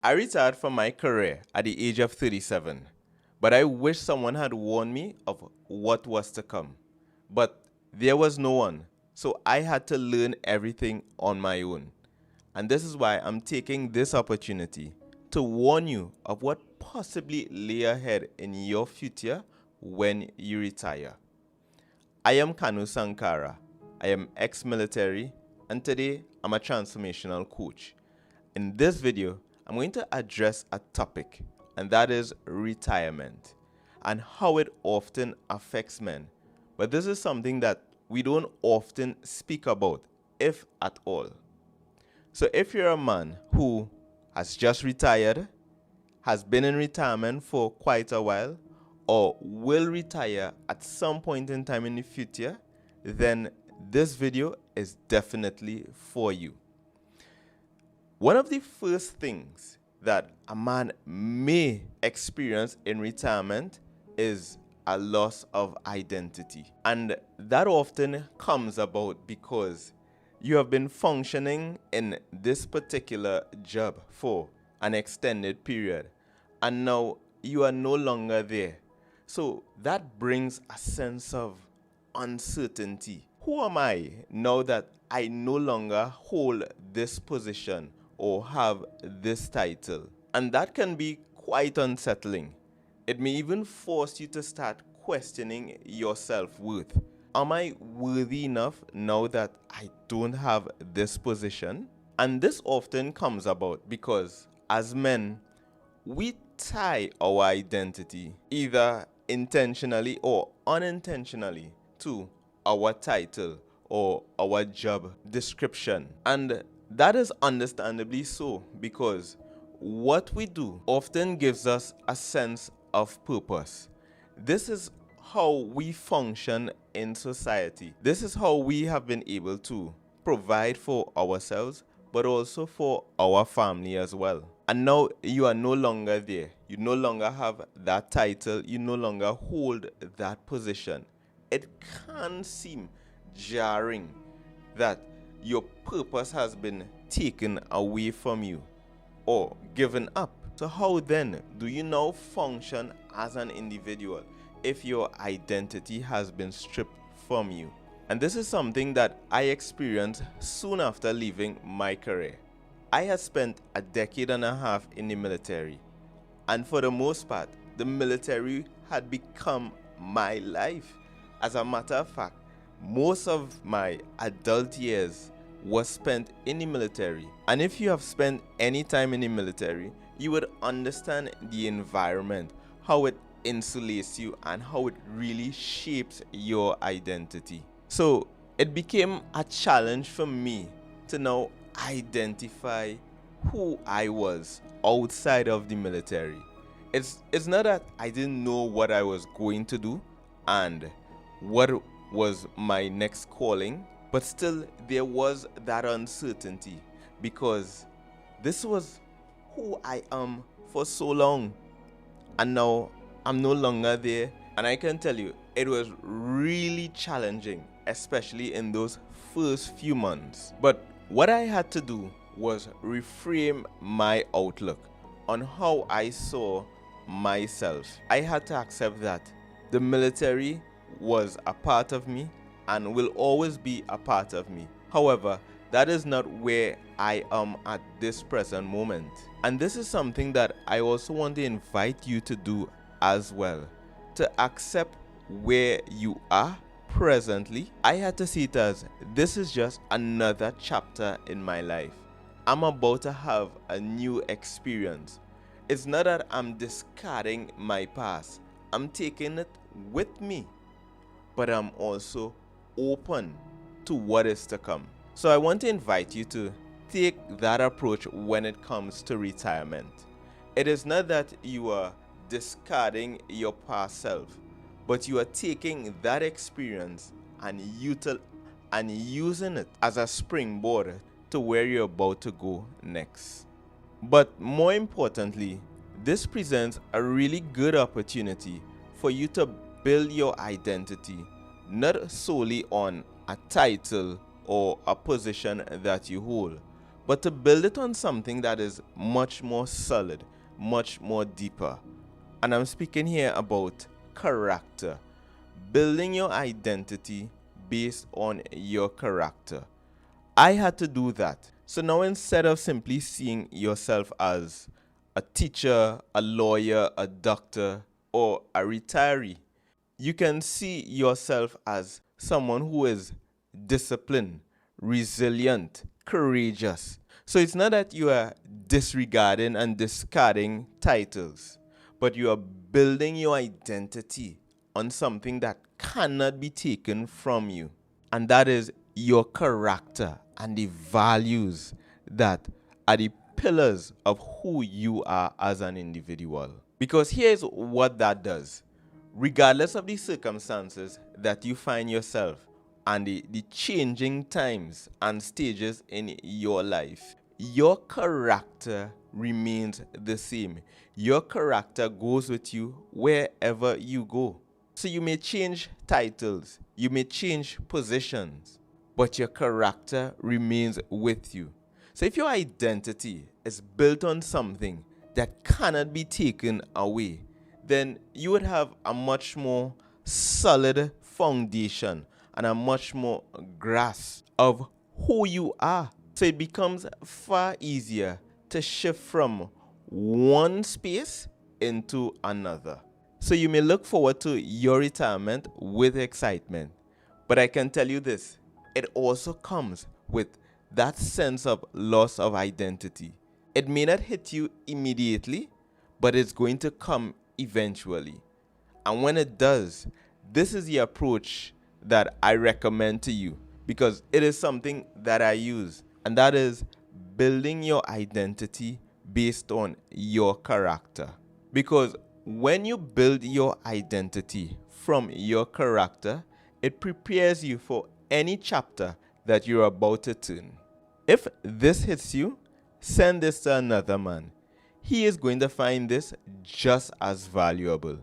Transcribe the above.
I retired from my career at the age of 37, but I wish someone had warned me of what was to come. But there was no one, so I had to learn everything on my own. And this is why I'm taking this opportunity to warn you of what possibly lay ahead in your future when you retire. I am Kanu Sankara. I am ex-military, and today I'm a transformational coach. In this video, I'm going to address a topic, and that is retirement and how it often affects men. But this is something that we don't often speak about, if at all. So if you're a man who has just retired, has been in retirement for quite a while, or will retire at some point in time in the future, then this video is definitely for you. One of the first things that a man may experience in retirement is a loss of identity. And that often comes about because you have been functioning in this particular job for an extended period, and now you are no longer there. So that brings a sense of uncertainty. Who am I now that I no longer hold this position or have this title? And that can be quite unsettling. It may even force you to start questioning your self-worth. Am I worthy enough now that I don't have this position? And this often comes about because as men, we tie our identity, either intentionally or unintentionally, to our title or our job description. And that is understandably so because what we do often gives us a sense of purpose. This is how we function in society. This is how we have been able to provide for ourselves, but also for our family as well. And now you are no longer there. You no longer have that title. You no longer hold that position. It can seem jarring that your purpose has been taken away from you or given up. So how then do you now function as an individual if your identity has been stripped from you? And this is something that I experienced soon after leaving my career. I had spent a decade and a half in the military, and for the most part, the military had become my life. As a matter of fact, most of my adult years was spent in the military. And if you have spent any time in the military, you would understand the environment, how it insulates you and how it really shapes your identity. So it became a challenge for me to now identify who I was outside of the military. It's not that I didn't know what I was going to do and what was my next calling, but still there was that uncertainty because this was who I am for so long, and now I'm no longer there. And I can tell you, it was really challenging, especially in those first few months. But what I had to do was reframe my outlook on how I saw myself. I had to accept that the military was a part of me and will always be a part of me. However, that is not where I am at this present moment. And this is something that I also want to invite you to do as well. To accept where you are presently. I had to see it as this is just another chapter in my life. I'm about to have a new experience. It's not that I'm discarding my past. I'm taking it with me. But I'm also open to what is to come. So I want to invite you to take that approach when it comes to retirement. It is not that you are discarding your past self, but you are taking that experience and using it as a springboard to where you're about to go next. But more importantly, this presents a really good opportunity for you to build your identity not solely on a title or a position that you hold, but to build it on something that is much more solid, much more deeper. And I'm speaking here about character. Building your identity based on your character. I had to do that. So now instead of simply seeing yourself as a teacher, a lawyer, a doctor, or a retiree, you can see yourself as someone who is disciplined, resilient, courageous. So it's not that you are disregarding and discarding titles, but you are building your identity on something that cannot be taken from you. And that is your character and the values that are the pillars of who you are as an individual. Because here's what that does. Regardless of the circumstances that you find yourself and the changing times and stages in your life, your character remains the same. Your character goes with you wherever you go. So you may change titles, you may change positions, but your character remains with you. So if your identity is built on something that cannot be taken away, then you would have a much more solid foundation and a much more grasp of who you are. So it becomes far easier to shift from one space into another. So you may look forward to your retirement with excitement. But I can tell you this, it also comes with that sense of loss of identity. It may not hit you immediately, but it's going to come eventually. And when it does, this is the approach that I recommend to you because it is something that I use. And that is building your identity based on your character. Because when you build your identity from your character, it prepares you for any chapter that you're about to turn. If this hits you, send this to another man. He is going to find this just as valuable.